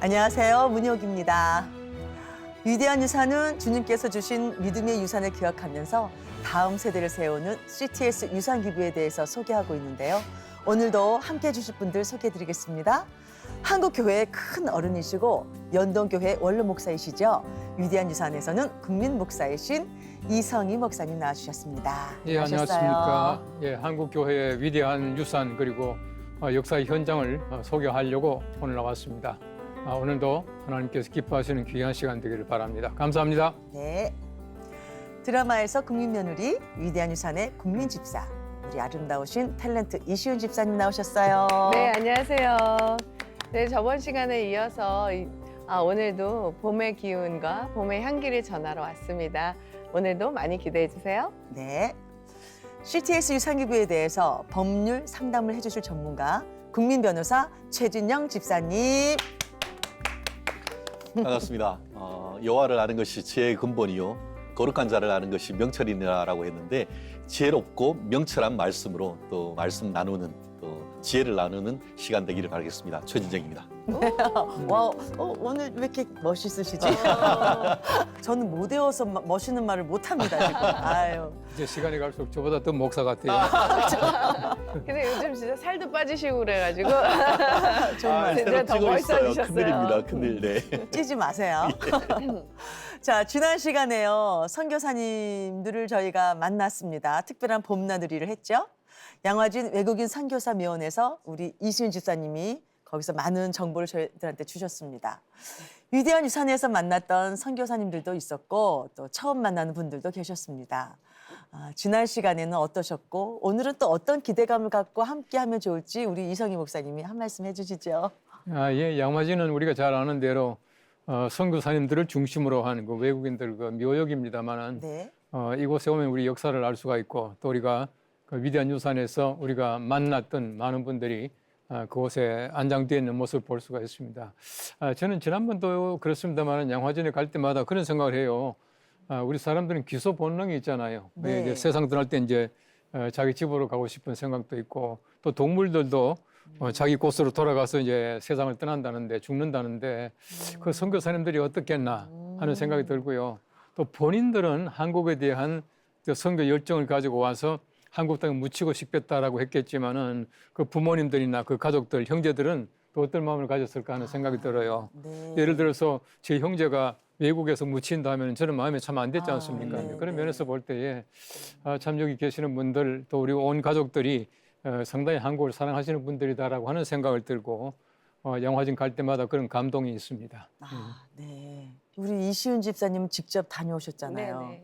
안녕하세요. 문혁입니다. 위대한 유산은 주님께서 주신 믿음의 유산을 기억하면서 다음 세대를 세우는 CTS 유산기부에 대해서 소개하고 있는데요. 오늘도 함께해 주실 분들 소개해드리겠습니다. 한국교회의 큰 어른이시고 연동교회 원로 목사이시죠. 위대한 유산에서는 국민 목사이신 이성희 목사님 나와주셨습니다. 예, 안녕하십니까. 예, 한국교회의 위대한 유산 그리고 역사의 현장을 소개하려고 오늘 나왔습니다. 오늘도 하나님께서 기뻐하시는 귀한 시간 되기를 바랍니다. 감사합니다. 네. 드라마에서 국민며느리, 위대한 유산의 국민집사, 우리 아름다우신 탤런트 이시훈 집사님 나오셨어요. 네, 안녕하세요. 네, 저번 시간에 이어서 오늘도 봄의 기운과 봄의 향기를 전하러 왔습니다. 오늘도 많이 기대해 주세요. 네. CTS 유산기부에 대해서 법률 상담을 해주실 전문가, 국민변호사 최진영 집사님. 반갑습니다. 여호와를 아는 것이 지혜의 근본이요 거룩한 자를 아는 것이 명철이니라라고 했는데 지혜롭고 명철한 말씀으로 또 말씀 나누는 또 지혜를 나누는 시간 되기를 바라겠습니다. 최진정입니다. 와, 오늘 왜 이렇게 멋있으시지? 저는 못 외워서 멋있는 말을 못합니다, 지금. 아유. 이제 시간이 갈수록 저보다 더 목사 같아요. 근데 요즘 진짜 살도 빠지시고 그래가지고 정말. 진짜 새로 더 찌고 있어요. 멋있어지셨어요. 큰일입니다. 큰일. 네. 찌지 마세요. 자, 지난 시간에요. 선교사님들을 저희가 만났습니다. 특별한 봄나들이를 했죠. 양화진 외국인 선교사 묘원에서 우리 이시훈 집사님이 거기서 많은 정보를 저희들한테 주셨습니다. 위대한 유산에서 만났던 선교사님들도 있었고 또 처음 만나는 분들도 계셨습니다. 지난 시간에는 어떠셨고 오늘은 또 어떤 기대감을 갖고 함께하면 좋을지 우리 이성희 목사님이 한 말씀 해주시죠. 예, 양화진은 우리가 잘 아는 대로 선교사님들을 중심으로 하는 그 외국인들 그 묘역입니다만은 네. 이곳에 오면 우리 역사를 알 수가 있고 또 우리가 그 위대한 유산에서 우리가 만났던 많은 분들이 그곳에 안장되어 있는 모습을 볼 수가 있습니다. 저는 지난번도 그렇습니다만 양화진에 갈 때마다 그런 생각을 해요. 우리 사람들은 기소 본능이 있잖아요. 네. 이제 세상 떠날 때 이제 자기 집으로 가고 싶은 생각도 있고 또 동물들도 자기 곳으로 돌아가서 이제 세상을 떠난다는데 죽는다는데 그 선교사님들이 어떻겠나 하는 생각이 들고요. 또 본인들은 한국에 대한 선교 열정을 가지고 와서 한국 땅에 묻히고 싶겠다라고 했겠지만은 그 부모님들이나 그 가족들, 형제들은 또 어떤 마음을 가졌을까 하는 생각이 들어요. 네. 예를 들어서 제 형제가 외국에서 묻힌다 하면 저는 마음이 참 안 됐지 않습니까? 네, 그런 네. 면에서 볼 때에 참 여기 계시는 분들 또 우리 온 가족들이 상당히 한국을 사랑하시는 분들이다라고 하는 생각을 들고 양화진 갈 때마다 그런 감동이 있습니다. 네. 우리 이시훈 집사님 직접 다녀오셨잖아요. 네네.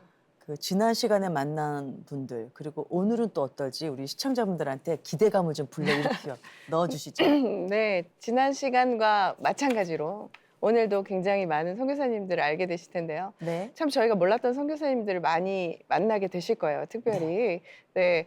그 지난 시간에 만난 분들 그리고 오늘은 또 어떨지 우리 시청자분들한테 기대감을 좀 불러일으켜 넣어주시죠. 네, 지난 시간과 마찬가지로 오늘도 굉장히 많은 선교사님들을 알게 되실 텐데요. 네. 참 저희가 몰랐던 선교사님들을 많이 만나게 되실 거예요. 특별히. 네.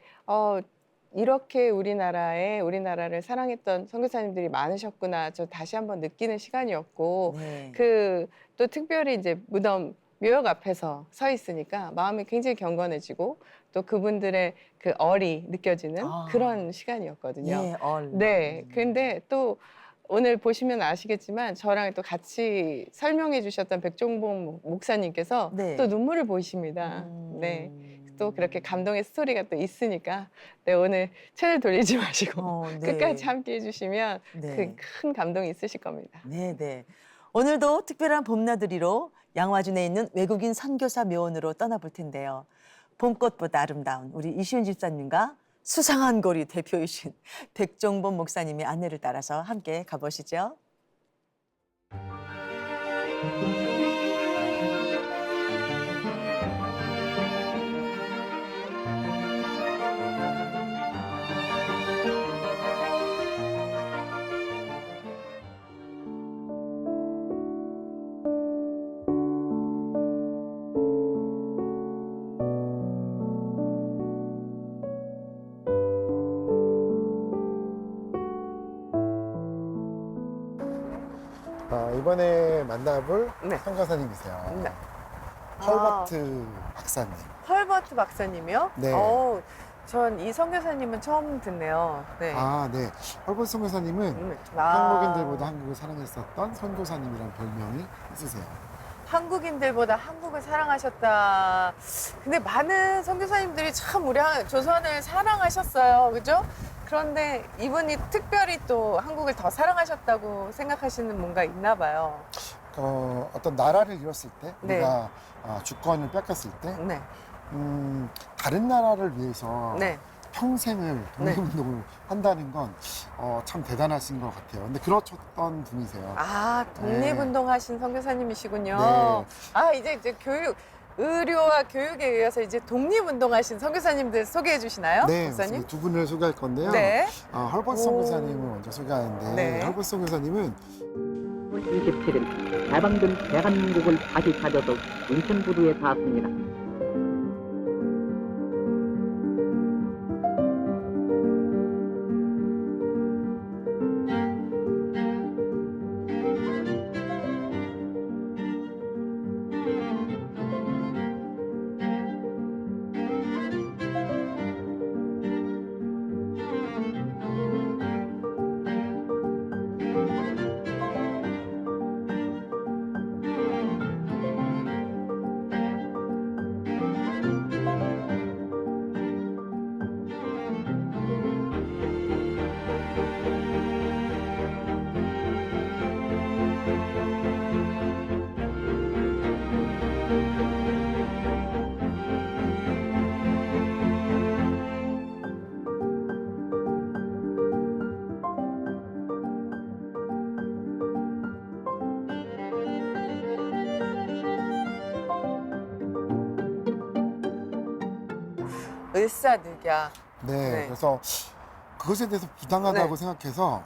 이렇게 우리나라를 사랑했던 선교사님들이 많으셨구나. 저 다시 한번 느끼는 시간이었고 네. 또 특별히 이제 무덤 묘역 앞에서 서 있으니까 마음이 굉장히 경건해지고 또 그분들의 그 얼이 느껴지는 그런 시간이었거든요. 예, 얼. 네. 근데 또 오늘 보시면 아시겠지만 저랑 또 같이 설명해 주셨던 백종봉 목사님께서 네. 또 눈물을 보이십니다. 네. 또 그렇게 감동의 스토리가 또 있으니까 네, 오늘 채널 돌리지 마시고 네. 끝까지 함께 해주시면 네. 그 큰 감동이 있으실 겁니다. 네, 네. 오늘도 특별한 봄나들이로 양화진에 있는 외국인 선교사 묘원으로 떠나볼 텐데요. 봄꽃보다 아름다운 우리 이시훈 집사님과 수상한 고리 대표이신 백종범 목사님의 안내를 따라서 함께 가보시죠. 이번에 만나볼 네. 선교사님이세요. 네. 헐버트 박사님. 헐버트 박사님이요? 네. 전 이 선교사님은 처음 듣네요. 네. 아, 네. 헐벗 선교사님은 아. 한국인들보다 한국을 사랑했었던 선교사님이라는 별명이 있으세요. 한국인들보다 한국을 사랑하셨다. 근데 많은 선교사님들이 참 우리 조선을 사랑하셨어요. 그죠? 그런데 이분이 특별히 또 한국을 더 사랑하셨다고 생각하시는 뭔가 있나 봐요. 어떤 나라를 잃었을 때, 네. 우리가 주권을 뺏겼을 때, 네. 다른 나라를 위해서 네. 평생을 독립운동을 한다는 건 참 대단하신 것 같아요. 근데 그러셨던 분이세요. 아, 독립운동 하신 선교사님이시군요. 네. 아, 이제 의료와 교육에 의해서 이제 독립운동 하신 선교사님들 소개해 주시나요? 네, 목사님? 맞습니다. 두 분을 소개할 건데요. 네. 헐벗 선교사님을 먼저 소개하는데, 네. 헐벗 선교사님은 27일 해방된 대한민국을 다시 찾아서 인천부두에 닿았습니다. 을사늑약. 네, 네. 그래서 그것에 대해서 부당하다고 네. 생각해서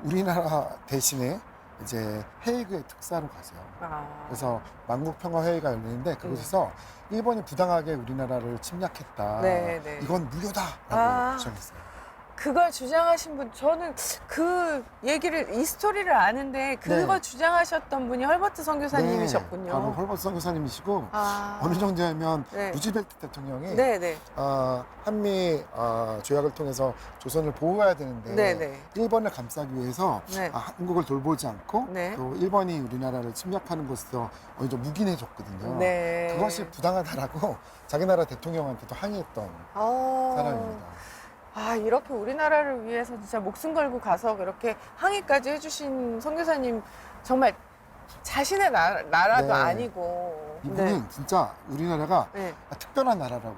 우리나라 대신에 이제 헤이그의 특사로 가세요. 아. 그래서 만국평화회의가 열리는데 그곳에서 일본이 부당하게 우리나라를 침략했다. 네, 네. 이건 무효다라고 아. 주장했어요. 그걸 주장하신 분, 저는 그 얘기를, 이 스토리를 아는데 그거 네. 주장하셨던 분이 헐버트 선교사님이셨군요. 네, 바로 헐벗 선교사님이시고 아. 어느 정도냐면 네. 루즈벨트 대통령이 네네. 한미 조약을 통해서 조선을 보호해야 되는데 네네. 일본을 감싸기 위해서 네. 한국을 돌보지 않고 네. 또 일본이 우리나라를 침략하는 것으로 어느 정도 묵인해줬거든요. 네. 그것이 부당하다라고 자기 나라 대통령한테도 항의했던 사람입니다. 아, 이렇게 우리나라를 위해서 진짜 목숨 걸고 가서 그렇게 항의까지 해주신 선교사님 정말 자신의 나라도 네. 아니고. 이분은 진짜 우리나라가 네. 특별한 나라라고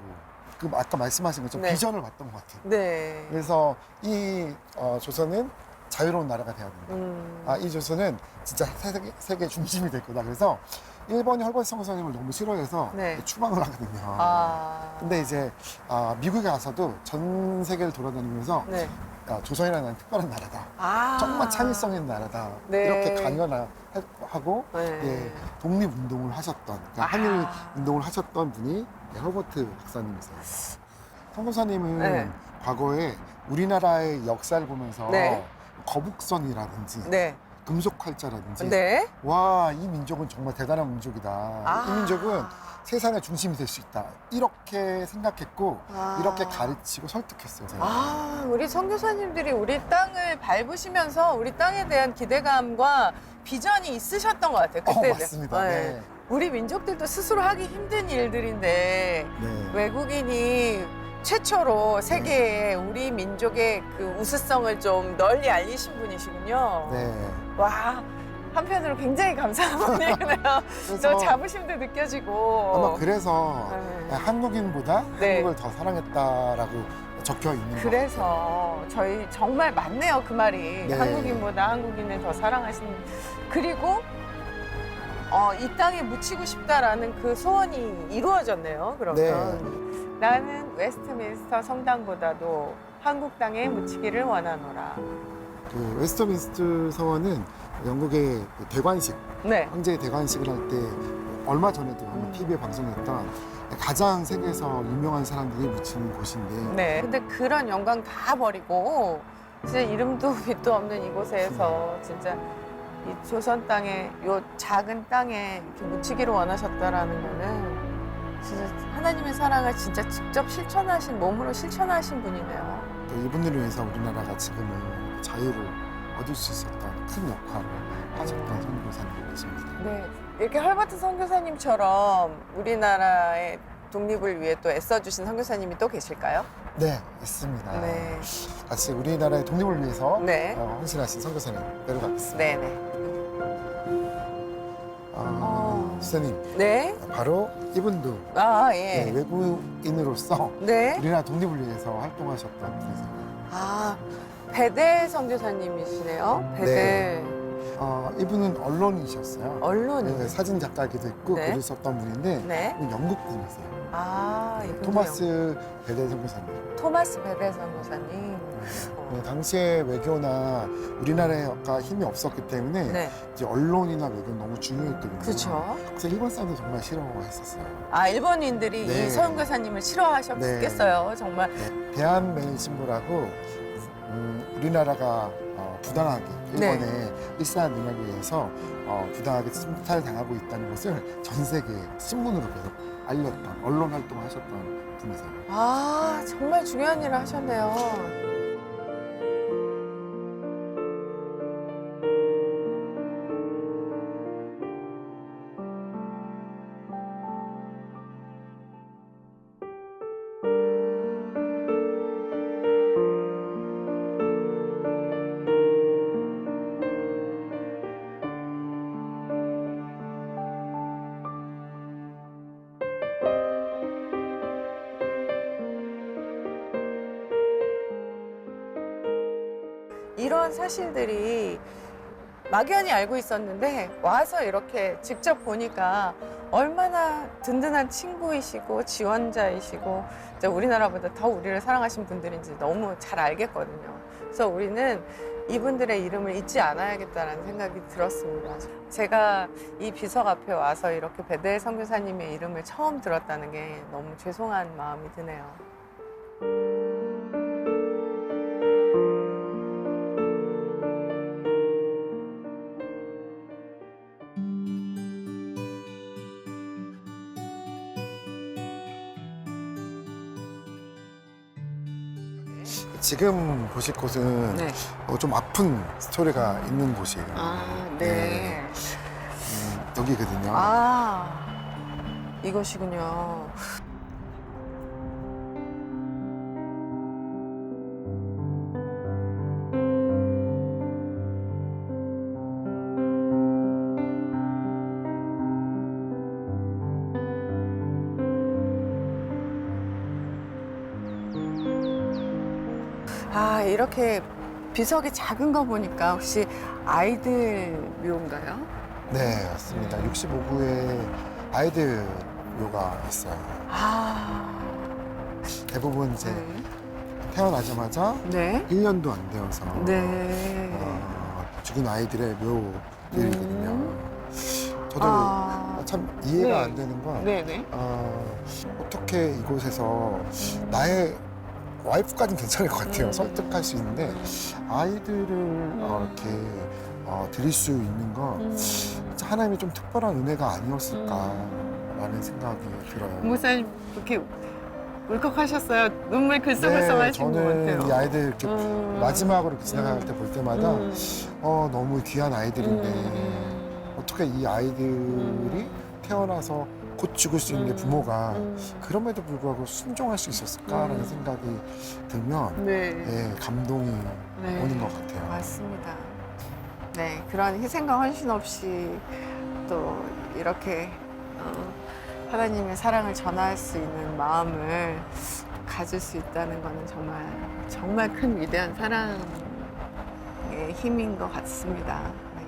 아까 말씀하신 것처럼 네. 비전을 봤던 것 같아요. 네. 그래서 이 조선은 자유로운 나라가 돼야 된다. 이 조선은 진짜 세계 중심이 될 거다. 그래서 일본이 헐벗 선교사님을 너무 싫어해서 네. 추방을 하거든요. 아. 근데 이제 미국에 가서도 전 세계를 돌아다니면서 네. 조선이라는 나라는 특별한 나라다. 아. 정말 창의성 있는 나라다. 네. 이렇게 강연을 하고 네. 예, 독립운동을 하셨던, 그러니까 한일 운동을 하셨던 분이 헐버트 박사님이세요. 선교사님은 네. 과거에 우리나라의 역사를 보면서 네. 거북선이라든지 네. 금속활자라든지 네. 와, 이 민족은 정말 대단한 민족이다. 아. 이 민족은 세상의 중심이 될 수 있다. 이렇게 생각했고 아. 이렇게 가르치고 설득했어요. 아, 우리 선교사님들이 우리 땅을 밟으시면서 우리 땅에 대한 기대감과 비전이 있으셨던 것 같아요. 그때. 맞습니다. 네. 우리 민족들도 스스로 하기 힘든 일들인데 네. 외국인이 최초로 세계에 우리 민족의 그 우수성을 좀 널리 알리신 분이시군요. 네. 와, 한편으로 굉장히 감사한 분이네요. 저 그래서 자부심도 느껴지고. 아마 그래서 네. 한국인보다 네. 한국을 더 사랑했다라고 적혀 있는 것 같아요. 그래서 저희 정말 맞네요, 그 말이. 네. 한국인보다 한국인을 더 사랑하시는. 그리고 이 땅에 묻히고 싶다라는 그 소원이 이루어졌네요. 그러면 네. 나는 웨스트민스터 성당보다도 한국 땅에 묻히기를 원하노라. 그 웨스터민스터 서원은 영국의 그 대관식, 네. 황제의 대관식을 할 때 얼마 전에도 한번 TV에 방송했던 가장 세계에서 유명한 사람들이 묻히는 곳인데 네. 근데 그런 영광 다 버리고 진짜 이름도 빛도 없는 이곳에서 진짜 이 조선 땅에 요 작은 땅에 이렇게 묻히기를 원하셨다라는 거는 진짜 하나님의 사랑을 진짜 직접 실천하신 몸으로 실천하신 분이네요. 또 이분들을 위해서 우리나라가 지금은 자유를 얻을 수 있었던 큰 역할을 하셨던 선교사님이십니다. 네, 이렇게 헐버트 선교사님처럼 우리나라의 독립을 위해 또 애써주신 선교사님이 또 계실까요? 네, 있습니다. 네, 같이 우리나라의 독립을 위해서 네, 헌신하신 선교사님 내려가겠습니다. 네, 네. 선생님, 네, 바로 이분도 아 네, 예, 외국인으로서 네. 우리나라 독립을 위해서 활동하셨던 분이세요. 아 베델 선교사님이시네요. 베델 이분은 언론이셨어요. 언론이. 네, 사진 작가기도 있고 네. 글을 썼던 분인데 네. 이분 영국 분이세요. 아 이분요. 토마스 베델 선교사님. 토마스 베델 선교사님. 네, 당시에 외교나 우리나라가 힘이 없었기 때문에 네, 이제 언론이나 외교는 너무 중요했거든요. 그렇죠. 그래서 일본 사람들 정말 싫어했었어요. 아 일본인들이 네. 이 선교사님을 싫어하셨겠어요. 정말. 네, 대한민국 신부라고 우리나라가 부당하게 일본의 일산 능력에 의해서 부당하게 침탈 당하고 있다는 것을 전 세계 신문으로 계속 알렸던 언론 활동을 하셨던 분이세요. 아 정말 중요한 일을 하셨네요. 이런 사실들이 막연히 알고 있었는데 와서 이렇게 직접 보니까 얼마나 든든한 친구이시고 지원자이시고 진짜 우리나라보다 더 우리를 사랑하신 분들인지 너무 잘 알겠거든요. 그래서 우리는 이분들의 이름을 잊지 않아야겠다는 생각이 들었습니다. 제가 이 비석 앞에 와서 이렇게 베델 선교사님의 이름을 처음 들었다는 게 너무 죄송한 마음이 드네요. 지금 보실 곳은 네. 좀 아픈 스토리가 있는 곳이에요. 아, 네. 네. 여기거든요. 아, 이것이군요. 아, 이렇게 비석이 작은 거 보니까 혹시 아이들 묘인가요? 네, 맞습니다. 65구에 아이들 묘가 있어요. 아, 대부분 이제 네. 태어나자마자 네. 1년도 안 되어서 네. 죽은 아이들의 묘들이거든요. 저도 아. 참 이해가 네. 안 되는 건 네네. 어떻게 이곳에서 나의 와이프까지는 괜찮을 것 같아요. 음. 설득할 수 있는데 아이들을 이렇게 드릴 수 있는 건 진짜 하나님의 좀 특별한 은혜가 아니었을까라는 생각이 들어요. 목사님 이렇게 울컥하셨어요. 눈물 글썽글썽 하신 것 저는 같아요. 이 아이들 이렇게 마지막으로 이렇게 지나갈 때 볼 때마다 너무 귀한 아이들인데 어떻게 이 아이들이 태어나서 곧 죽을 수 있는 부모가 그럼에도 불구하고 순종할 수 있었을까라는 생각이 들면 네. 예, 감동이 네. 오는 것 같아요. 맞습니다. 네, 그런 희생과 헌신 없이 또 이렇게 하나님의 사랑을 전할 수 있는 마음을 가질 수 있다는 것은 정말 큰 위대한 사랑의 힘인 것 같습니다. 네.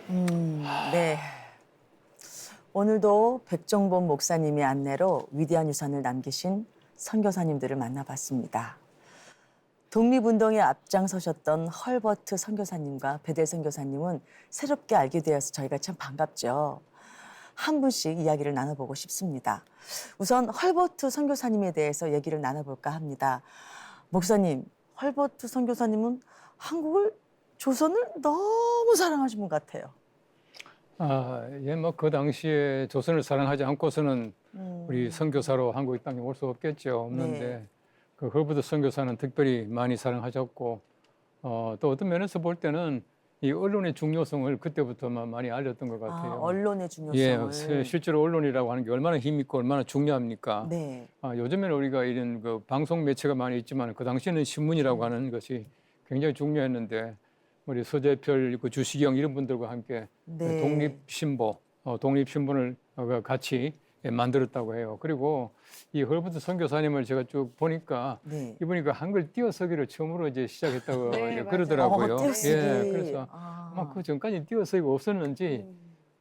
네. 오늘도 백정범 목사님의 안내로 위대한 유산을 남기신 선교사님들을 만나봤습니다. 독립운동에 앞장서셨던 헐버트 선교사님과 베델 선교사님은 새롭게 알게 되어서 저희가 참 반갑죠. 한 분씩 이야기를 나눠보고 싶습니다. 우선 헐버트 선교사님에 대해서 얘기를 나눠볼까 합니다. 목사님, 헐버트 선교사님은 한국을, 조선을 너무 사랑하신 분 같아요. 예, 뭐 그 당시에 조선을 사랑하지 않고서는 우리 선교사로 한국 땅에 올 수 없겠죠. 없는데 네. 그 헐버트 선교사는 특별히 많이 사랑하셨고 또 어떤 면에서 볼 때는 이 언론의 중요성을 그때부터 많이 알렸던 것 같아요. 언론의 예, 중요성을. 실제로 언론이라고 하는 게 얼마나 힘 있고 얼마나 중요합니까? 네. 요즘에는 우리가 이런 그 방송 매체가 많이 있지만 그 당시에는 신문이라고 하는 것이 굉장히 중요했는데 우리 서재필, 그 주시경 이런 분들과 함께 네. 독립신문을 같이 만들었다고 해요. 그리고 이 헐버트 선교사님을 제가 쭉 보니까 네. 이분이 그 한글 띄어쓰기를 처음으로 이제 시작했다고 네, 이제 맞아요. 그러더라고요. 띄어쓰기. 예, 그래서 아마 그 전까지 띄어쓰기가 없었는지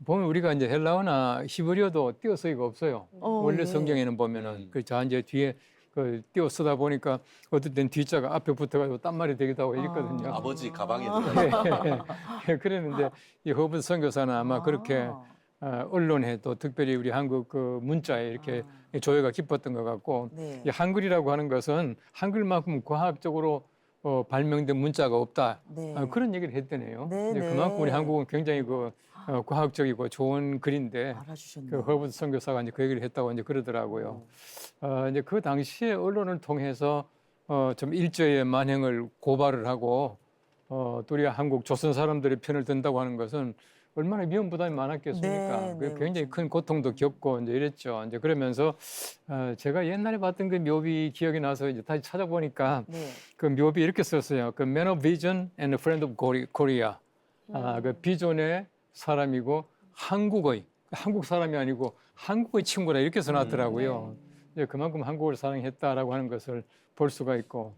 보면 우리가 이제 헬라어나 히브리어도 띄어쓰기가 없어요. 원래 예. 성경에는 보면은 그 자 이제 뒤에 그 띄어 쓰다 보니까 어떨 땐 뒷자가 앞에 붙어가지고 딴말이 되기도 하고 이랬거든요. 아버지 가방에 들어가. 그랬는데 이 허버트 선교사는 아마 그렇게 언론에 또 특별히 우리 한국 그 문자에 이렇게 조예가 깊었던 것 같고 네. 이 한글이라고 하는 것은 한글만큼 과학적으로 발명된 문자가 없다. 네. 그런 얘기를 했더네요. 네, 이제 네. 그만큼 우리 한국은 굉장히 그 과학적이고 좋은 글인데 알아주셨네요. 그 허버트 선교사가 이제 그 얘기를 했다고 이제 그러더라고요. 이제 그 당시에 언론을 통해서 좀 일제의 만행을 고발을 하고 또 우리 한국 조선 사람들의 편을 든다고 하는 것은 얼마나 위험 부담이 많았겠습니까? 네, 네, 굉장히 맞습니다. 큰 고통도 겪고 이제 이랬죠. 이제 그러면서 제가 옛날에 봤던 그 묘비 기억이 나서 이제 다시 찾아보니까 네. 그 묘비 이렇게 썼어요. 그 Man of Vision and a Friend of Korea. 그 비전의 사람이고 한국의 한국 사람이 아니고 한국의 친구라 이렇게 써놨더라고요. 이제 그만큼 한국을 사랑했다라고 하는 것을 볼 수가 있고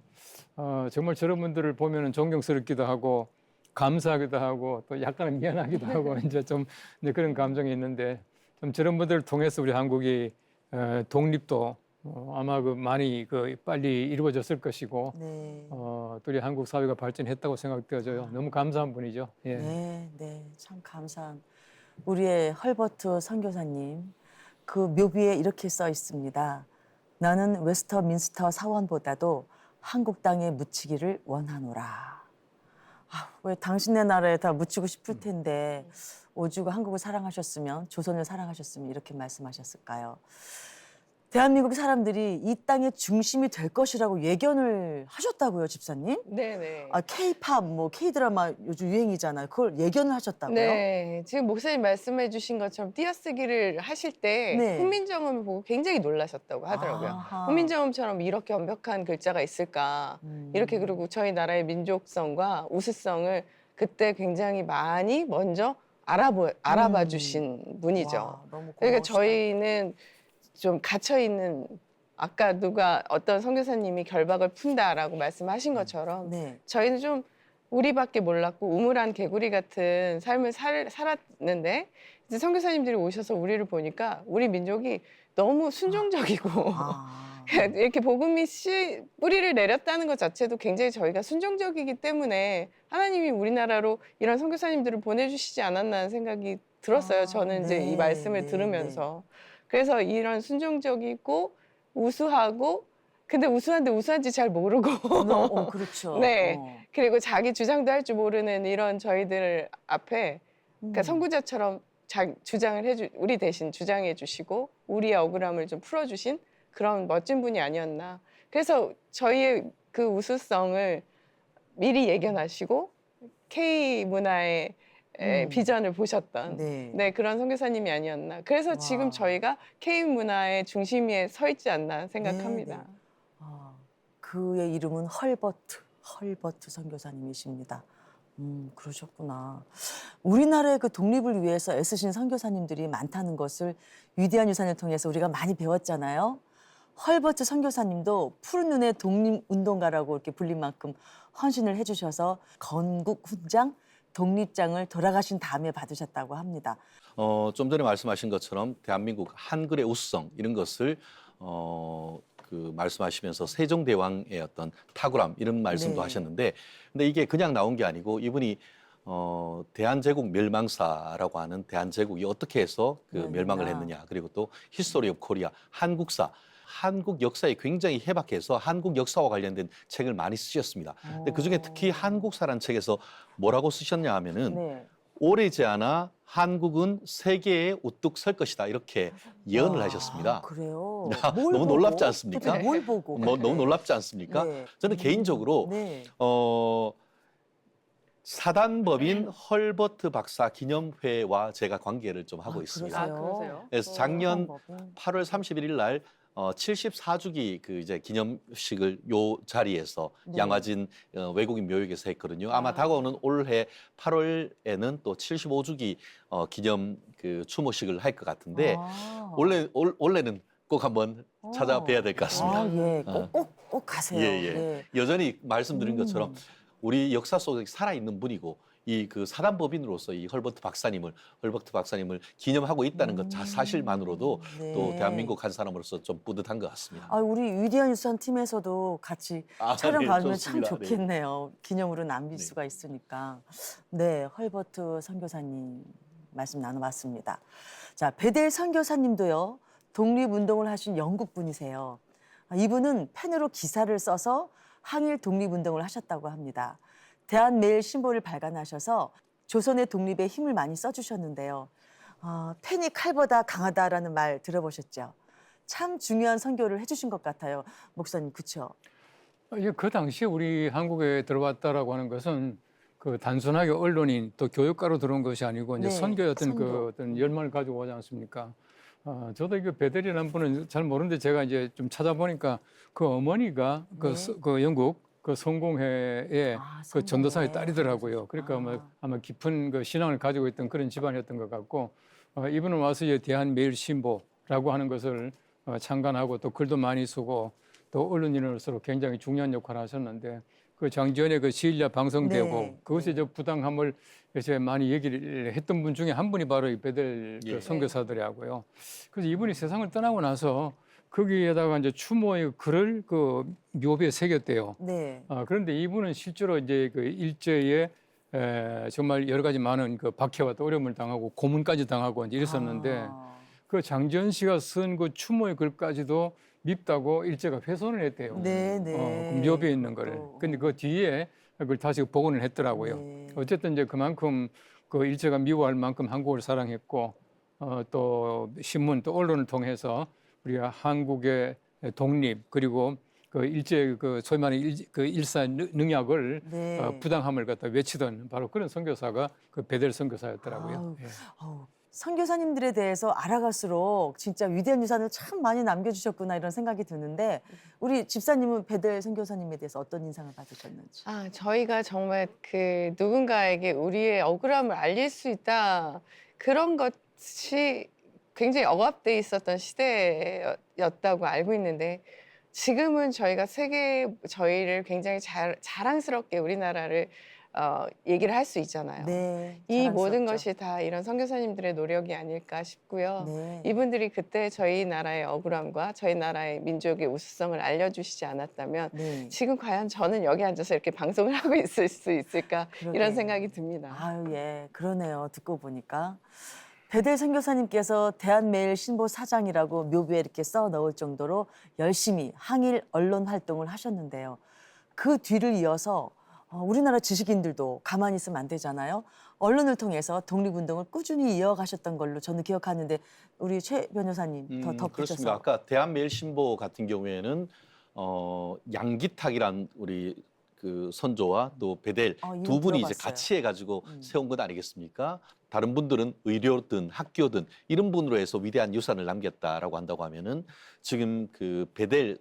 정말 저런 분들을 보면은 존경스럽기도 하고 감사하기도 하고 또 약간은 미안하기도 하고 이제 좀 이제 그런 감정이 있는데 좀 저런 분들을 통해서 우리 한국이 독립도 아마 그 많이 그 빨리 이루어졌을 것이고 네. 또 우리 한국 사회가 발전했다고 생각되어져요. 너무 감사한 분이죠. 예. 네, 네, 참 감사한 우리의 헐버트 선교사님. 그 묘비에 이렇게 써 있습니다. 나는 웨스터민스터 사원보다도 한국 땅에 묻히기를 원하노라. 왜 당신네 나라에 다 묻히고 싶을 텐데 오죽 한국을 사랑하셨으면, 조선을 사랑하셨으면 이렇게 말씀하셨을까요? 대한민국 사람들이 이 땅의 중심이 될 것이라고 예견을 하셨다고요, 집사님? 네네. K-팝, 뭐 K-드라마 요즘 유행이잖아요. 그걸 예견을 하셨다고요? 네, 지금 목사님 말씀해주신 것처럼 띄어쓰기를 하실 때 네. 훈민정음을 보고 굉장히 놀라셨다고 하더라고요. 아하. 훈민정음처럼 이렇게 완벽한 글자가 있을까? 이렇게 그리고 저희 나라의 민족성과 우수성을 그때 굉장히 많이 먼저 알아봐 주신 분이죠. 와, 너무 그러니까 고마우시다. 저희는 좀 갇혀 있는, 아까 누가 어떤 선교사님이 결박을 푼다라고 말씀하신 것처럼 네. 저희는 좀 우리밖에 몰랐고 우물안 개구리 같은 삶을 살았는데 이제 선교사님들이 오셔서 우리를 보니까 우리 민족이 너무 순종적이고 아. 이렇게 복음이 뿌리를 내렸다는 것 자체도 굉장히 저희가 순종적이기 때문에 하나님이 우리나라로 이런 선교사님들을 보내주시지 않았나 하는 생각이 들었어요. 저는 이제 네, 이 말씀을 네, 들으면서. 그래서 이런 순종적이고 우수하고, 근데 우수한데 우수한지 잘 모르고 그렇죠. 네. 그리고 자기 주장도 할 줄 모르는 이런 저희들 앞에 그러니까 선구자처럼 주장을 우리 대신 주장해 주시고 우리의 억울함을 좀 풀어주신 그런 멋진 분이 아니었나. 그래서 저희의 그 우수성을 미리 예견하시고 K 문화의 비전을 보셨던 네. 그런 선교사님이 아니었나. 그래서 와. 지금 저희가 K 문화의 중심에 서 있지 않나 생각합니다. 네, 네. 그의 이름은 헐버트 선교사님이십니다. 그러셨구나. 우리나라의 그 독립을 위해서 애쓰신 선교사님들이 많다는 것을 위대한 유산을 통해서 우리가 많이 배웠잖아요. 헐버트 선교사님도 푸른 눈의 독립운동가라고 이렇게 불린 만큼 헌신을 해주셔서 건국 훈장 독립장을 돌아가신 다음에 받으셨다고 합니다. 좀 전에 말씀하신 것처럼 대한민국 한글의 우수성 이런 것을 그 말씀하시면서 세종대왕의 어떤 탁월함 이런 말씀도 네. 하셨는데, 근데 이게 그냥 나온 게 아니고 이분이 대한제국 멸망사라고 하는 대한제국이 어떻게 해서 그 멸망을 했느냐, 그리고 또 히스토리 오브 코리아 한국사, 한국 역사에 굉장히 해박해서 한국 역사와 관련된 책을 많이 쓰셨습니다. 근데 그중에 특히 한국사라는 책에서 뭐라고 쓰셨냐 하면은 네. 오래지 않아 한국은 세계에 우뚝 설 것이다 이렇게 예언을 와, 하셨습니다. 그래요. 너무 뭘 놀랍지 보고? 않습니까? 도대체 뭘 보고? 너무 놀랍지 않습니까? 네. 저는 개인적으로 네. 사단법인 헐버트 박사 기념회와 제가 관계를 좀 하고 있습니다. 아, 그러세요? 그래서 작년 사단법인. 8월 31일 날 74주기 그 이제 기념식을 요 자리에서 네. 양화진 외국인 묘역에서 했거든요. 아마 다가오는 올해 8월에는 또 75주기 기념 그 추모식을 할 것 같은데 아. 원래는 꼭 한번 찾아뵈야 될 것 같습니다. 아, 예. 꼭 가세요. 예, 예. 여전히 말씀드린 것처럼 우리 역사 속에 살아있는 분이고 이 그 사단법인으로서 이 헐버트 박사님을 기념하고 있다는 것 사실만으로도 네. 또 대한민국 한 사람으로서 좀 뿌듯한 것 같습니다. 아, 우리 위대한 유산 팀에서도 같이 촬영 네, 가면 참 좋습니다. 네. 좋겠네요. 기념으로 남길 네. 수가 있으니까. 네, 헐버트 선교사님 말씀 나눠봤습니다. 자, 베델 선교사님도요. 독립운동을 하신 영국 분이세요. 이분은 펜으로 기사를 써서 항일 독립운동을 하셨다고 합니다. 대한매일 신보를 발간하셔서 조선의 독립에 힘을 많이 써주셨는데요. 펜이 칼보다 강하다라는 말 들어보셨죠? 참 중요한 선교를 해주신 것 같아요. 목사님, 그렇죠? 그 당시에 우리 한국에 들어왔다라고 하는 것은 그 단순하게 언론인 또 교육가로 들어온 것이 아니고 이제 네, 선교의 어떤 선교. 그 어떤 열망을 가지고 오지 않습니까? 저도 이거 베델이라는 분은 잘 모르는데 제가 이제 좀 찾아보니까 그 어머니가 네. 그 영국 그 성공회의 그 전도사의 성공회. 딸이더라고요. 그러니까 아마 깊은 그 신앙을 가지고 있던 그런 집안이었던 것 같고, 이분은 와서 이제 대한매일신보라고 하는 것을 창간하고 또 글도 많이 쓰고 또 언론인으로서 굉장히 중요한 역할을 하셨는데, 그 장지연의 그 시일야 방송되고 네. 그것에 이제 부당함을 이제 많이 얘기를 했던 분 중에 한 분이 바로 이 베델 예. 그 선교사들이하고요. 그래서 이분이 세상을 떠나고 나서 거기에다가 이제 추모의 글을 그 묘비에 새겼대요. 네. 그런데 이분은 실제로 이제 그 일제에 정말 여러 가지 많은 그 박해와 또 어려움을 당하고 고문까지 당하고 이제 이랬었는데, 그 장지연 씨가 쓴 그 추모의 글까지도 밉다고 일제가 훼손을 했대요. 네, 네. 그 묘비에 있는 거를. 근데 그 뒤에 그걸 다시 복원을 했더라고요. 네. 어쨌든 이제 그만큼 그 일제가 미워할 만큼 한국을 사랑했고, 또 신문 또 언론을 통해서 우리가 한국의 독립 그리고 그 일제 그 소위 말하는 그 일사 능약을 네. 부당함을 갖다 외치던 바로 그런 선교사가 그 베델 선교사였더라고요. 아우, 예. 선교사님들에 대해서 알아갈수록 진짜 위대한 유산을 참 많이 남겨주셨구나 이런 생각이 드는데, 우리 집사님은 베델 선교사님에 대해서 어떤 인상을 받으셨는지. 저희가 정말 그 누군가에게 우리의 억울함을 알릴 수 있다, 그런 것이 굉장히 억압돼 있었던 시대였다고 알고 있는데, 지금은 저희가 저희를 굉장히 자랑스럽게 우리나라를 얘기를 할 수 있잖아요. 네. 이 모든 자랑스럽죠. 것이 다 이런 선교사님들의 노력이 아닐까 싶고요. 네. 이분들이 그때 저희 나라의 억울함과 저희 나라의 민족의 우수성을 알려주시지 않았다면 네. 지금 과연 저는 여기 앉아서 이렇게 방송을 하고 있을 수 있을까, 그러게. 이런 생각이 듭니다. 아유, 예, 그러네요. 듣고 보니까. 베델 선교사님께서 대한매일 신보 사장이라고 묘비에 이렇게 써 넣을 정도로 열심히 항일 언론 활동을 하셨는데요. 그 뒤를 이어서 우리나라 지식인들도 가만히 있으면 안 되잖아요. 언론을 통해서 독립운동을 꾸준히 이어가셨던 걸로 저는 기억하는데, 우리 최 변호사님 더 덧붙여서. 그렇습니다. 아까 대한매일신보 같은 경우에는 양기탁이란 우리 그 선조와 또 베델 이름 두 분이 이제 들어봤어요. 같이 해가지고 세운 것 아니겠습니까? 다른 분들은 의료든 학교든 이런 분으로 해서 위대한 유산을 남겼다라고 한다고 하면은 지금 그 베델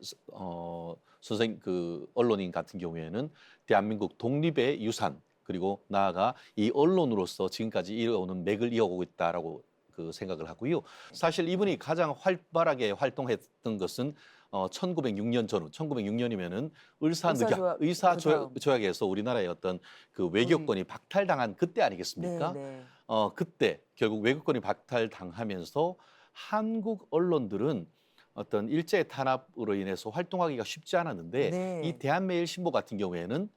선생 그 언론인 같은 경우에는 대한민국 독립의 유산, 그리고 나아가 이 언론으로서 지금까지 이어오는 맥을 이어오고 있다라고 그 생각을 하고요. 사실 이분이 가장 활발하게 활동했던 것은 1906년 전후, 1906년이면은 의사조약- 의사조약에서 우리나라의 어떤 그 외교권이 박탈당한 그때 아니겠습니까? 네. 그때 결국 외교권이 박탈당하면서 한국 언론들은 어떤 일제 탄압으로 인해서 활동하기가 쉽지 않았는데 네. 이 대한매일신보 같은 경우에는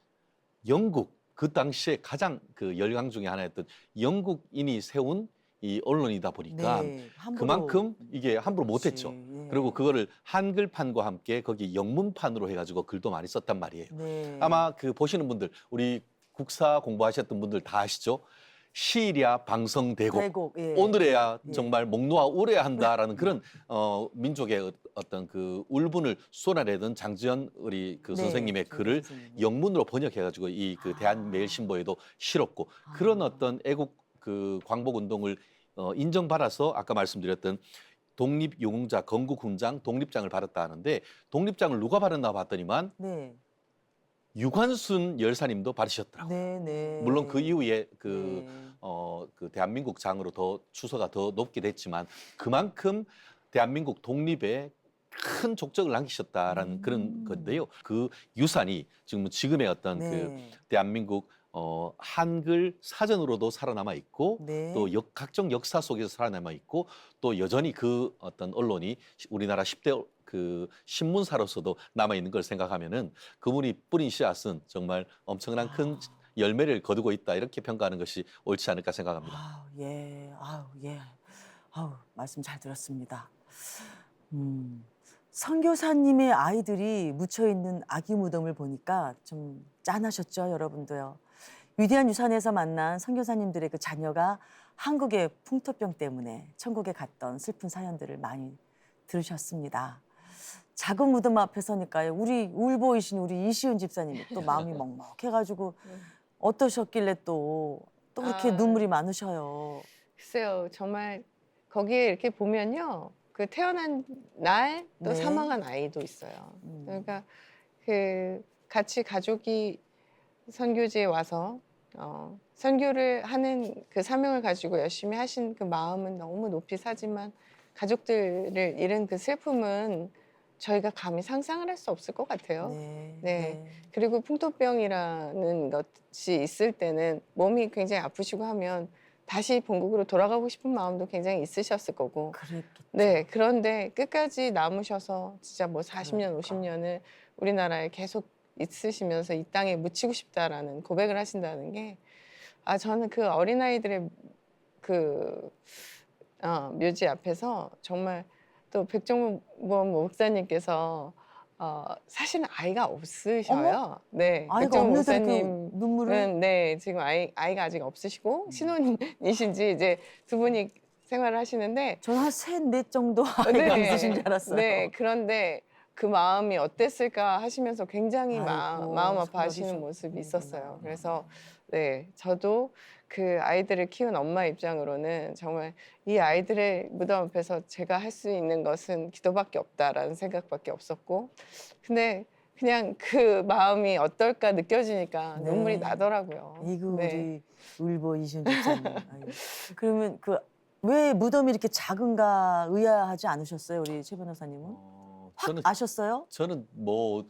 영국 그 당시에 가장 그 열강 중에 하나였던 영국인이 세운 이 언론이다 보니까 네. 함부로- 그만큼 이게 함부로 그렇지. 못했죠. 예. 그리고 그거를 한글판과 함께 거기 영문판으로 해가지고 글도 많이 썼단 말이에요. 네. 아마 그 보시는 분들, 우리 국사 공부하셨던 분들 다 아시죠? 시일야 방성대곡. 대곡, 예. 오늘에야 예. 정말 목 놓아 울어야 한다라는 그런 민족의 어떤 그 울분을 쏟아내던 장지연 우리 그 네, 선생님의 저 글을 선생님. 영문으로 번역해가지고 이 그 대한매일신보에도 실었고 그런 아. 어떤 애국 그 광복 운동을 인정받아서 아까 말씀드렸던 독립유공자 건국훈장 독립장을 받았다 하는데 독립장을 누가 받았나 봤더니만 네. 유관순 열사님도 받으셨더라고요. 네, 네. 물론 그 이후에 그 네. 그 대한민국 장으로 더 추서가 더 높게 됐지만 그만큼 대한민국 독립에 큰 족적을 남기셨다라는 그런 건데요. 그 유산이 지금의 어떤 그 네. 대한민국 한글 사전으로도 살아남아 있고 네. 또 각종 역사 속에서 살아남아 있고 또 여전히 그 어떤 언론이 우리나라 10대 그 신문사로서도 남아 있는 걸 생각하면은 그분이 뿌린 씨앗은 정말 엄청난 큰 열매를 거두고 있다 이렇게 평가하는 것이 옳지 않을까 생각합니다. 아우, 예. 아우, 예. 아우, 말씀 잘 들었습니다. 선교사님의 아이들이 묻혀 있는 아기 무덤을 보니까 좀 짠하셨죠, 여러분도요. 위대한 유산에서 만난 선교사님들의 그 자녀가 한국의 풍토병 때문에 천국에 갔던 슬픈 사연들을 많이 들으셨습니다. 작은 무덤 앞에 서니까요. 우리 울보이신 우리 이시은 집사님이 또 마음이 먹먹해가지고 어떠셨길래 또 이렇게 아. 눈물이 많으셔요. 글쎄요, 정말 거기에 이렇게 보면요, 그 태어난 날 또 네. 사망한 아이도 있어요. 그러니까 그 같이 가족이 선교지에 와서 선교를 하는 그 사명을 가지고 열심히 하신 그 마음은 너무 높이 사지만 가족들을 잃은 그 슬픔은 저희가 감히 상상을 할 수 없을 것 같아요. 네. 네. 그리고 풍토병이라는 것이 있을 때는 몸이 굉장히 아프시고 하면 다시 본국으로 돌아가고 싶은 마음도 굉장히 있으셨을 거고. 그랬겠죠. 네. 그런데 끝까지 남으셔서 진짜 뭐 40년, 그러니까. 50년을 우리나라에 계속 있으시면서 이 땅에 묻히고 싶다라는 고백을 하신다는 게 저는 그 어린아이들의 그 묘지 앞에서 정말 또 백종원 목사님께서 사실은 아이가 없으셔요. 네, 아이가 백종원 없는데 목사님 그 눈물을 네, 지금 아이가 아직 없으시고 신혼이신지 이제 두 분이 생활을 하시는데 저는 한 셋, 넷 정도 아이가 있으신 줄 알았어요. 네, 그런데 그 마음이 어땠을까 하시면서 굉장히 아이고, 마음 아파하시는 참 모습이 어리셨구나. 있었어요. 그래서 네, 저도 그 아이들을 키운 엄마 입장으로는 정말 이 아이들의 무덤 앞에서 제가 할 수 있는 것은 기도밖에 없다라는 생각밖에 없었고, 근데 그냥 그 마음이 어떨까 느껴지니까 네. 눈물이 나더라고요. 이거 네. 우리 울보 이시은 집사님. 아이고. 그러면 왜 무덤이 이렇게 작은가 의아하지 않으셨어요, 우리 최 변호사님은? 확 아셨어요? 저는 뭐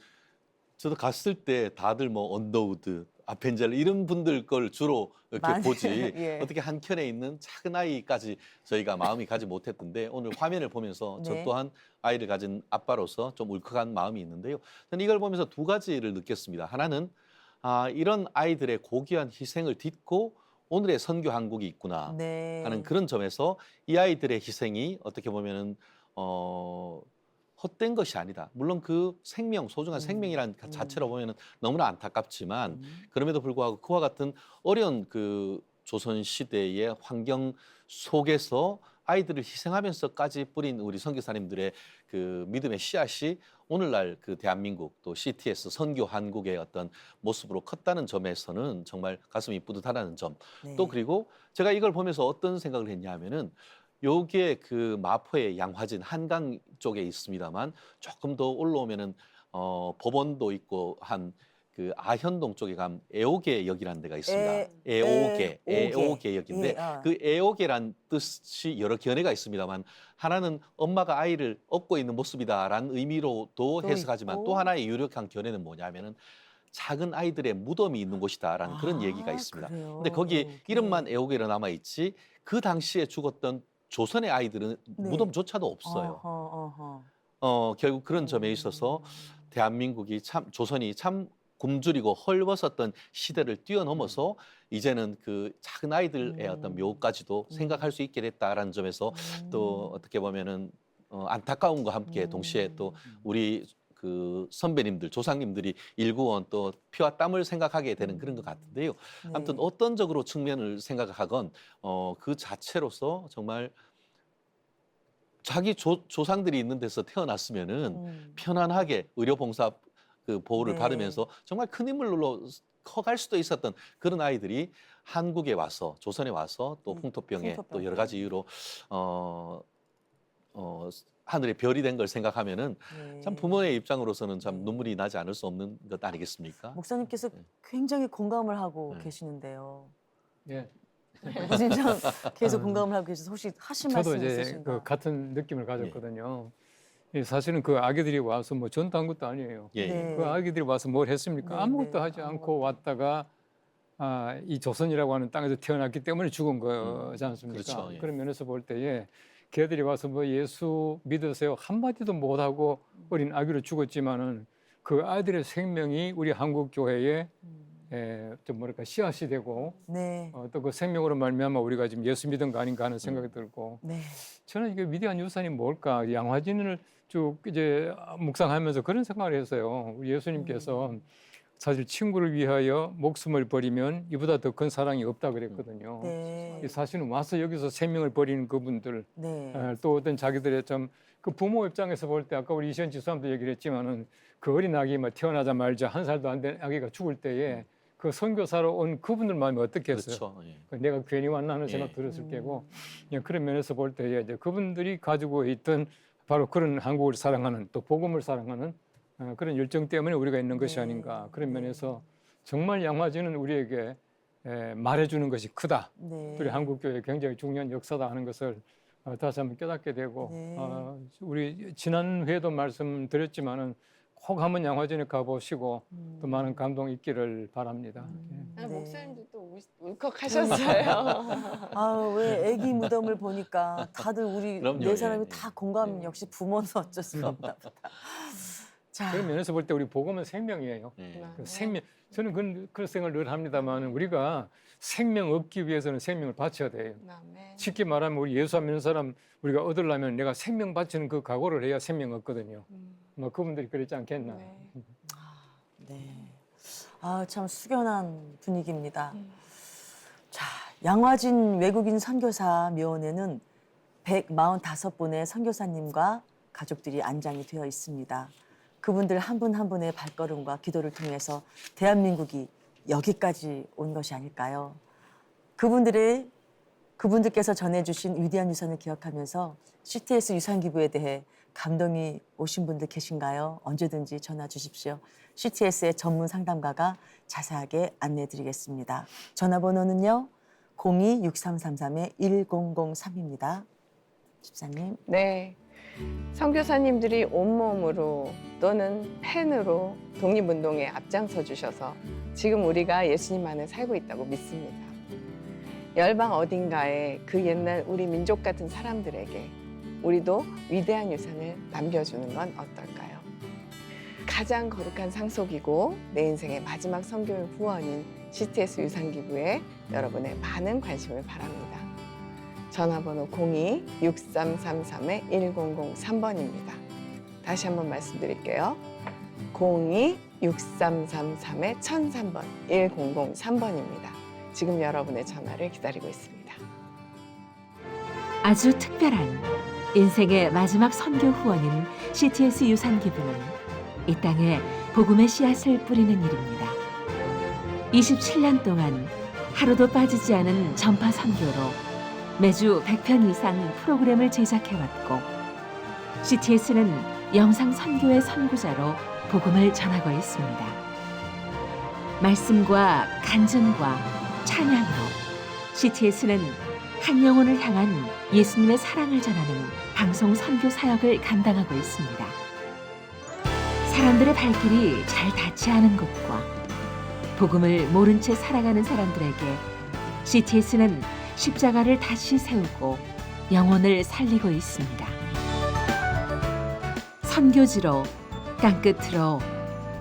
저도 갔을 때 다들 뭐 언더우드, 아펜젤 이런 분들 걸 주로 이렇게 많이, 보지 예. 어떻게 한 켠에 있는 작은 아이까지 저희가 마음이 가지 못했던데 오늘 화면을 보면서 네. 저 또한 아이를 가진 아빠로서 좀 울컥한 마음이 있는데요. 저는 이걸 보면서 두 가지를 느꼈습니다. 하나는 이런 아이들의 고귀한 희생을 딛고 오늘의 선교 한국이 있구나 네. 하는 그런 점에서 이 아이들의 희생이 어떻게 보면은 헛된 것이 아니다. 물론 그 생명, 소중한 생명이라는 자체로 보면은 너무나 안타깝지만 그럼에도 불구하고 그와 같은 어려운 그 조선 시대의 환경 속에서 아이들을 희생하면서까지 뿌린 우리 선교사님들의 그 믿음의 씨앗이 오늘날 그 대한민국 또 CTS 선교 한국의 어떤 모습으로 컸다는 점에서는 정말 가슴이 뿌듯하다는 점. 네. 또 그리고 제가 이걸 보면서 어떤 생각을 했냐면은 요게 그 마포의 양화진 한강 쪽에 있습니다만 조금 더 올라오면은 법원도 있고 한 그 아현동 쪽에 가면 애오개역이라는 데가 있습니다. 애오개. 애오개역인데 예, 아. 그 애오개란 뜻이 여러 견해가 있습니다만 하나는 엄마가 아이를 업고 있는 모습이다라는 의미로도 또 해석하지만 있고. 또 하나의 유력한 견해는 뭐냐면은 작은 아이들의 무덤이 있는 곳이다라는 그런 아, 얘기가 있습니다. 그래요? 근데 거기에 애오개. 이름만 애오개로 남아 있지 그 당시에 죽었던 조선의 아이들은 네. 무덤조차도 없어요. 어허. 결국 그런 점에 있어서 대한민국이 참 조선이 참 굶주리고 헐벗었던 시대를 뛰어넘어서 이제는 그 작은 아이들의 어떤 묘까지도 생각할 수 있게 됐다라는 점에서 또 어떻게 보면은 안타까움과 함께 동시에 또 우리 그 선배님들 조상님들이 일구원 또 피와 땀을 생각하게 되는 그런 것 같은데요. 아무튼 네. 어떤 적으로 측면을 생각하건 그 자체로서 정말 자기 조상들이 있는 데서 태어났으면은 편안하게 의료봉사 그 보호를 네. 받으면서 정말 큰 인물로 커갈 수도 있었던 그런 아이들이 한국에 와서 조선에 와서 또 풍토병에 또 여러 가지 이유로 하늘의 별이 된 걸 생각하면은 네. 참 부모의 입장으로서는 참 눈물이 나지 않을 수 없는 것 아니겠습니까? 목사님께서 네. 굉장히 공감을 하고 네. 계시는데요. 예. 진짜 계속 공감을 하고 계셔서 혹시 하실 저도 말씀 이제 있으신가? 그 같은 느낌을 가졌거든요. 예, 사실은 그 아기들이 와서 뭐 전도한 것도 아니에요. 예. 네. 그 아기들이 와서 뭘 했습니까? 네, 아무것도 네. 하지 않고 아무것도. 왔다가 이 조선이라고 하는 땅에서 태어났기 때문에 죽은 거지 않습니까? 그렇죠, 예. 그런 면에서 볼 때에 걔들이 와서 뭐 예수 믿으세요 한마디도 못하고 어린 아기로 죽었지만은 그 아이들의 생명이 우리 한국 교회에 좀 뭐랄까 씨앗이 되고 네. 또 그 생명으로 말미암아 우리가 지금 예수 믿은 거 아닌가 하는 생각이 들고 네. 저는 이게 위대한 유산이 뭘까 양화진을 쭉 이제 묵상하면서 그런 생각을 했어요. 우리 예수님께서 사실 친구를 위하여 목숨을 버리면 이보다 더 큰 사랑이 없다 그랬거든요. 네. 이 사실은 와서 여기서 생명을 버리는 그분들 네. 또 어떤 자기들의 좀 그 부모 입장에서 볼 때 아까 우리 이시연 지사님도 얘기를 했지만은 그 어린 아기 막 태어나자마자 한 살도 안 된 아기가 죽을 때에 그 선교사로 온 그분들 마음이 어떻겠어요? 그렇죠. 예. 내가 괜히 왔나 하는 생각 예. 들었을 게고 그런 면에서 볼 때에 이제 그분들이 가지고 있던 바로 그런 한국을 사랑하는 또 복음을 사랑하는 그런 열정 때문에 우리가 있는 것이 아닌가 그런 면에서 정말 양화진은 우리에게 말해주는 것이 크다. 네. 우리 한국 교회 굉장히 중요한 역사다 하는 것을 다시 한번 깨닫게 되고 네. 우리 지난 회도 말씀드렸지만은 꼭 한번 양화진에 가보시고 또 많은 감동 있기를 바랍니다. 네. 목사님도 또 울컥하셨어요. 아, 왜 아기 무덤을 보니까 다들 우리 그럼요, 네 예, 사람이 예. 다 공감 역시 부모는 어쩔 수가 없나 보다. 자, 그런 면에서 볼 때 우리 복음은 생명이에요. 예. 그 생명 저는 그런 생각을 늘 합니다만 우리가 생명 얻기 위해서는 생명을 바쳐야 돼요. 아멘. 쉽게 말하면 우리 예수 안 믿는 사람 우리가 얻으려면 내가 생명 바치는 그 각오를 해야 생명 얻거든요. 뭐 그분들이 그랬지 않겠나. 네. 네. 아, 참 숙연한 분위기입니다. 자, 양화진 외국인 선교사 묘원에는 145분의 선교사님과 가족들이 안장이 되어 있습니다. 그분들 한 분 한 분의 발걸음과 기도를 통해서 대한민국이 여기까지 온 것이 아닐까요? 그분들께서 전해주신 위대한 유산을 기억하면서 CTS 유산기부에 대해 감동이 오신 분들 계신가요? 언제든지 전화 주십시오. CTS의 전문 상담가가 자세하게 안내해드리겠습니다. 전화번호는요. 02-6333-1003입니다. 집사님. 네. 선교사님들이 온몸으로 또는 펜으로 독립운동에 앞장서 주셔서 지금 우리가 예수님 안에 살고 있다고 믿습니다. 열방 어딘가에 그 옛날 우리 민족 같은 사람들에게 우리도 위대한 유산을 남겨주는 건 어떨까요? 가장 거룩한 상속이고 내 인생의 마지막 선교의 후원인 CTS 유산기부에 여러분의 많은 관심을 바랍니다. 전화번호 02-6333-1003번입니다. 다시 한번 말씀드릴게요. 02-6333-1003번, 1003번입니다. 지금 여러분의 전화를 기다리고 있습니다. 아주 특별한 인생의 마지막 선교 후원인 CTS 유산기부는 이 땅에 복음의 씨앗을 뿌리는 일입니다. 27년 동안 하루도 빠지지 않은 전파 선교로 매주 100편 이상 프로그램을 제작해왔고 CTS는 영상 선교의 선구자로 복음을 전하고 있습니다. 말씀과 간증과 찬양으로 CTS는 한 영혼을 향한 예수님의 사랑을 전하는 방송 선교 사역을 감당하고 있습니다. 사람들의 발길이 잘 닿지 않은 곳과 복음을 모른 채 살아가는 사람들에게 CTS는 십자가를 다시 세우고 영혼을 살리고 있습니다. 선교지로, 땅끝으로,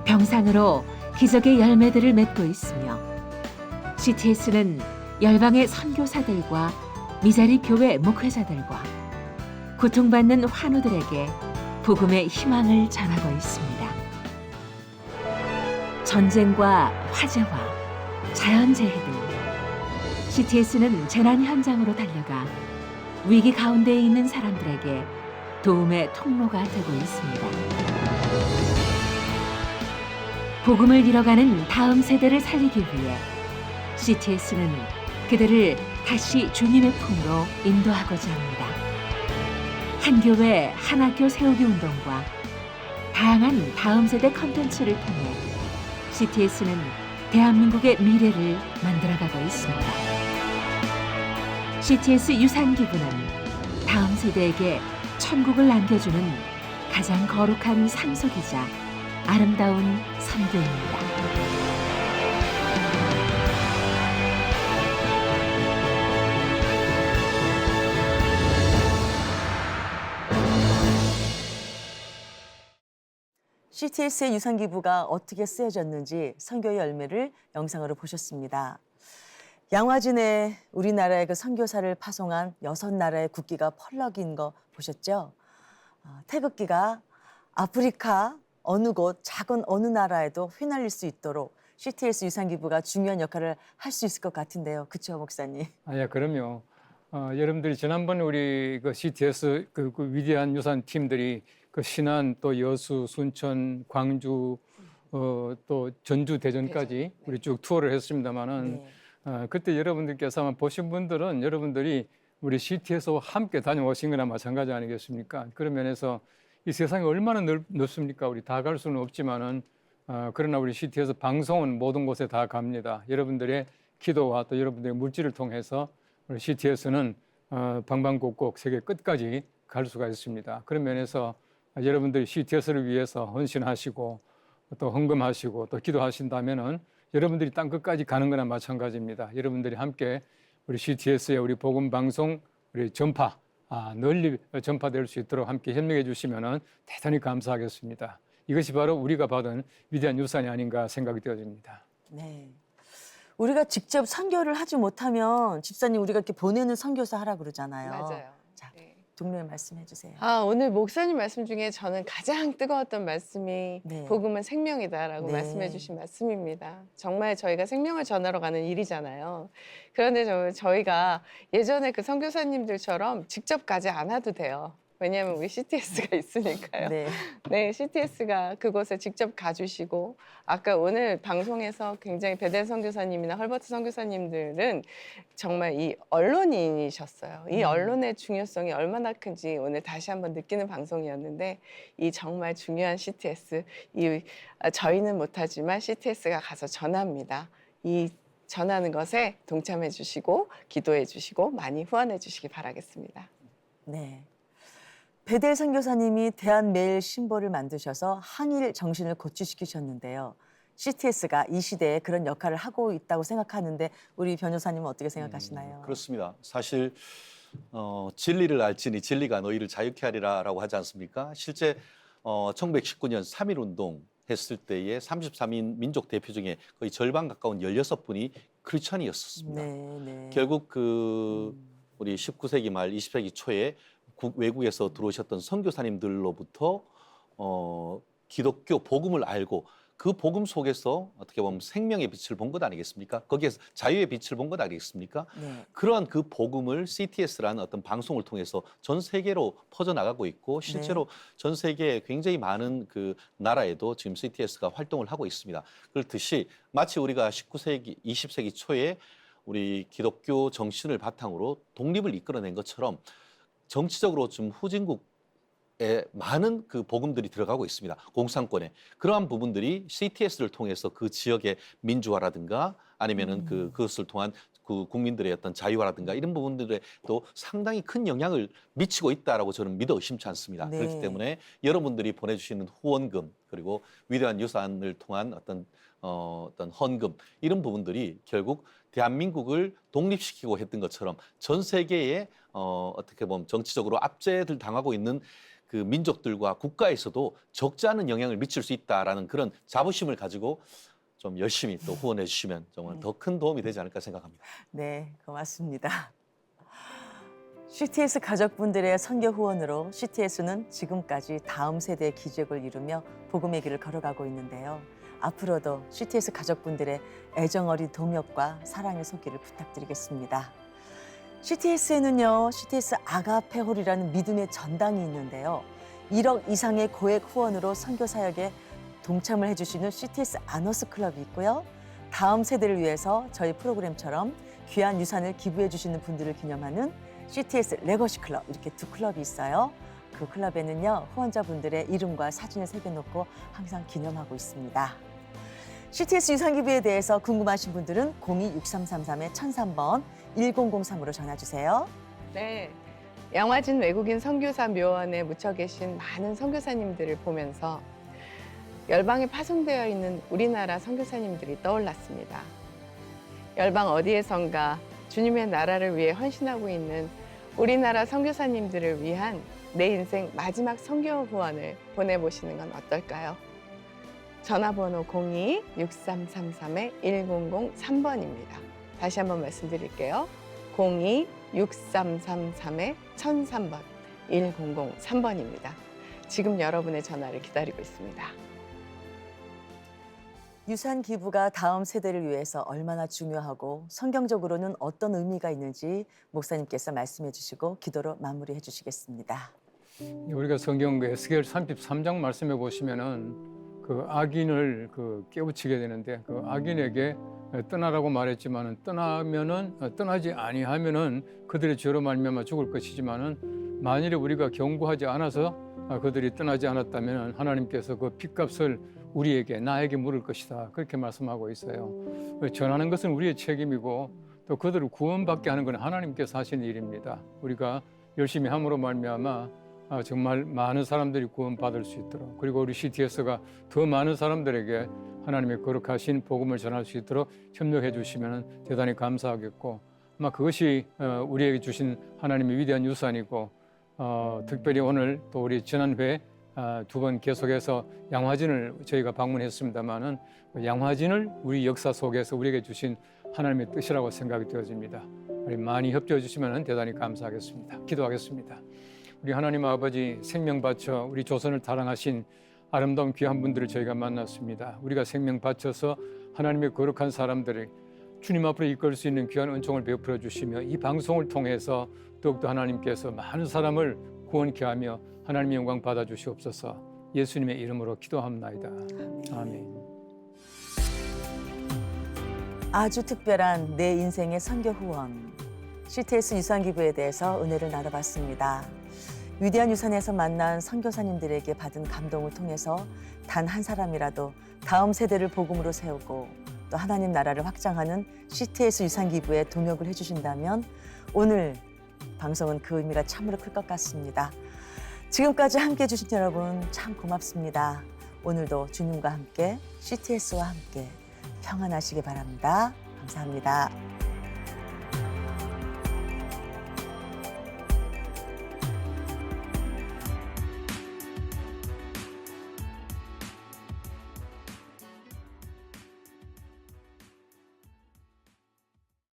병상으로 기적의 열매들을 맺고 있으며 CTS는 열방의 선교사들과 미자리 교회 목회자들과 고통받는 환우들에게 복음의 희망을 전하고 있습니다. 전쟁과 화재와 자연재해 등 CTS는 재난 현장으로 달려가 위기 가운데 있는 사람들에게 도움의 통로가 되고 있습니다. 복음을 잃어가는 다음 세대를 살리기 위해 CTS는 그들을 다시 주님의 품으로 인도하고자 합니다. 한 교회 한 학교 세우기 운동과 다양한 다음 세대 컨텐츠를 통해 CTS는 대한민국의 미래를 만들어가고 있습니다. CTS 유산기부는 다음 세대에게 천국을 남겨주는 가장 거룩한 상속이자 아름다운 선교입니다. CTS의 유산기부가 어떻게 쓰여졌는지 선교의 열매를 영상으로 보셨습니다. 양화진에 우리나라의 그 선교사를 파송한 6나라의 국기가 펄럭인 거 보셨죠? 태극기가 아프리카 어느 곳 작은 어느 나라에도 휘날릴 수 있도록 CTS 유산기부가 중요한 역할을 할 수 있을 것 같은데요. 그렇죠, 목사님? 예, 그럼요. 여러분들이 지난번에 우리 그 CTS 그 위대한 유산 팀들이 그 신안 또 여수, 순천, 광주, 또 전주, 대전까지 우리 쭉 투어를 했습니다만은 그때 여러분들께서 아마 보신 분들은 여러분들이 우리 CTS와 함께 다녀오신 거나 마찬가지 아니겠습니까? 그런 면에서 이 세상이 얼마나 넓습니까? 우리 다 갈 수는 없지만은 그러나 우리 CTS 방송은 모든 곳에 다 갑니다. 여러분들의 기도와 또 여러분들의 물질을 통해서 우리 CTS는 방방곡곡 세계 끝까지 갈 수가 있습니다. 그런 면에서 여러분들이 CTS를 위해서 헌신하시고 또 헌금하시고 또 기도하신다면은 여러분들이 땅 끝까지 가는 거나 마찬가지입니다. 여러분들이 함께 우리 CTS의 우리 복음 방송 우리 전파 널리 전파될 수 있도록 함께 협력해 주시면은 대단히 감사하겠습니다. 이것이 바로 우리가 받은 위대한 유산이 아닌가 생각이 되어집니다. 네. 우리가 직접 선교를 하지 못하면 집사님 우리가 이렇게 보내는 선교사 하라 그러잖아요. 맞아요. 자, 네. 동료의 말씀해 주세요. 오늘 목사님 말씀 중에 저는 가장 뜨거웠던 말씀이 네. 복음은 생명이다라고 네. 말씀해 주신 말씀입니다. 정말 저희가 생명을 전하러 가는 일이잖아요. 그런데 저희가 예전에 그 선교사님들처럼 직접 가지 않아도 돼요. 왜냐하면 우리 CTS가 있으니까요. 네. 네, CTS가 그곳에 직접 가주시고 아까 오늘 방송에서 굉장히 베델 선교사님이나 헐버트 선교사님들은 정말 이 언론인이셨어요. 이 언론의 중요성이 얼마나 큰지 오늘 다시 한번 느끼는 방송이었는데 이 정말 중요한 CTS, 저희는 못하지만 CTS가 가서 전합니다. 이 전하는 것에 동참해 주시고 기도해 주시고 많이 후원해 주시기 바라겠습니다. 네. 베델 선교사님이 대한매일 신보를 만드셔서 항일 정신을 고취시키셨는데요. CTS가 이 시대에 그런 역할을 하고 있다고 생각하는데 우리 변호사님은 어떻게 생각하시나요? 그렇습니다. 사실 진리를 알지니 진리가 너희를 자유케 하리라라고 하지 않습니까? 실제 1919년 3.1운동 했을 때에 33인 민족 대표 중에 거의 절반 가까운 16분이 크리스천이었습니다. 네. 결국 우리 19세기 말 20세기 초에 외국에서 들어오셨던 선교사님들로부터 기독교 복음을 알고 그 복음 속에서 어떻게 보면 생명의 빛을 본 것 아니겠습니까? 거기에서 자유의 빛을 본 것 아니겠습니까? 네. 그러한 그 복음을 CTS라는 어떤 방송을 통해서 전 세계로 퍼져나가고 있고 실제로 전 세계에 굉장히 많은 그 나라에도 지금 CTS가 활동을 하고 있습니다. 그렇듯이 마치 우리가 19세기, 20세기 초에 우리 기독교 정신을 바탕으로 독립을 이끌어낸 것처럼 정치적으로 좀 후진국 많은 그 복음들이 들어가고 있습니다. 공산권에. 그러한 부분들이 CTS를 통해서 그 지역의 민주화라든가 아니면은 그것을 통한 그 국민들의 어떤 자유화라든가 이런 부분들에 또 상당히 큰 영향을 미치고 있다라고 저는 믿어 의심치 않습니다. 네. 그렇기 때문에 여러분들이 보내주시는 후원금 그리고 위대한 유산을 통한 어떤 헌금 이런 부분들이 결국 대한민국을 독립시키고 했던 것처럼 전 세계에 어떻게 보면 정치적으로 압제를 당하고 있는 그 민족들과 국가에서도 적지 않은 영향을 미칠 수 있다라는 그런 자부심을 가지고 좀 열심히 또 후원해 주시면 정말 더 큰 도움이 되지 않을까 생각합니다. 네, 고맙습니다. CTS 가족분들의 선교 후원으로 CTS는 지금까지 다음 세대의 기적을 이루며 복음의 길을 걸어가고 있는데요. 앞으로도 CTS 가족분들의 애정어린 동역과 사랑의 손길을 부탁드리겠습니다. CTS에는요, CTS 아가페홀이라는 믿음의 전당이 있는데요. 1억 이상의 고액 후원으로 선교 사역에 동참을 해주시는 CTS 아너스 클럽이 있고요. 다음 세대를 위해서 저희 프로그램처럼 귀한 유산을 기부해 주시는 분들을 기념하는 CTS 레거시 클럽, 이렇게 두 클럽이 있어요. 그 클럽에는요, 후원자분들의 이름과 사진을 새겨놓고 항상 기념하고 있습니다. CTS 유산기부에 대해서 궁금하신 분들은 02-6333-1003번 1003으로 전화주세요. 네. 양화진 외국인 선교사 묘원에 묻혀 계신 많은 선교사님들을 보면서 열방에 파송되어 있는 우리나라 선교사님들이 떠올랐습니다. 열방 어디에선가 주님의 나라를 위해 헌신하고 있는 우리나라 선교사님들을 위한 내 인생 마지막 선교 후원을 보내보시는 건 어떨까요? 전화번호 02-6333-1003번입니다. 다시 한번 말씀드릴게요. 02-6333-1003번 1003번입니다. 지금 여러분의 전화를 기다리고 있습니다. 유산 기부가 다음 세대를 위해서 얼마나 중요하고 성경적으로는 어떤 의미가 있는지 목사님께서 말씀해 주시고 기도로 마무리해 주시겠습니다. 우리가 성경 에스겔 33장 말씀해 보시면은 그 악인을 깨우치게 되는데 그 악인에게 떠나라고 말했지만은 떠나지 아니하면은 그들의 죄로 말미암아 죽을 것이지만은 만일에 우리가 경고하지 않아서 그들이 떠나지 않았다면은 하나님께서 그 핏값을 나에게 물을 것이다. 그렇게 말씀하고 있어요. 전하는 것은 우리의 책임이고 또 그들을 구원받게 하는 건 하나님께서 하시는 일입니다. 우리가 열심히 함으로 말미암아 정말 많은 사람들이 구원받을 수 있도록 그리고 우리 CTS가 더 많은 사람들에게 하나님의 거룩하신 복음을 전할 수 있도록 협력해 주시면 대단히 감사하겠고 아마 그것이 우리에게 주신 하나님의 위대한 유산이고 특별히 오늘 또 우리 지난회 두 번 계속해서 양화진을 저희가 방문했습니다마는 양화진을 우리 역사 속에서 우리에게 주신 하나님의 뜻이라고 생각이 되어집니다. 많이 협조해 주시면 대단히 감사하겠습니다. 기도하겠습니다. 우리 하나님 아버지 생명 바쳐 우리 조선을 타랑하신 아름다운 귀한 분들을 저희가 만났습니다. 우리가 생명 바쳐서 하나님의 거룩한 사람들을 주님 앞으로 이끌 수 있는 귀한 은총을 베풀어 주시며 이 방송을 통해서 더욱더 하나님께서 많은 사람을 구원케 하며 하나님의 영광 받아 주시옵소서. 예수님의 이름으로 기도합나이다. 아멘. 아주 특별한 내 인생의 선교 후원 CTS 유산기부에 대해서 은혜를 나눠봤습니다. 위대한 유산에서 만난 선교사님들에게 받은 감동을 통해서 단 한 사람이라도 다음 세대를 복음으로 세우고 또 하나님 나라를 확장하는 CTS 유산기부에 동역을 해주신다면 오늘 방송은 그 의미가 참으로 클 것 같습니다. 지금까지 함께해 주신 여러분 참 고맙습니다. 오늘도 주님과 함께 CTS와 함께 평안하시기 바랍니다. 감사합니다.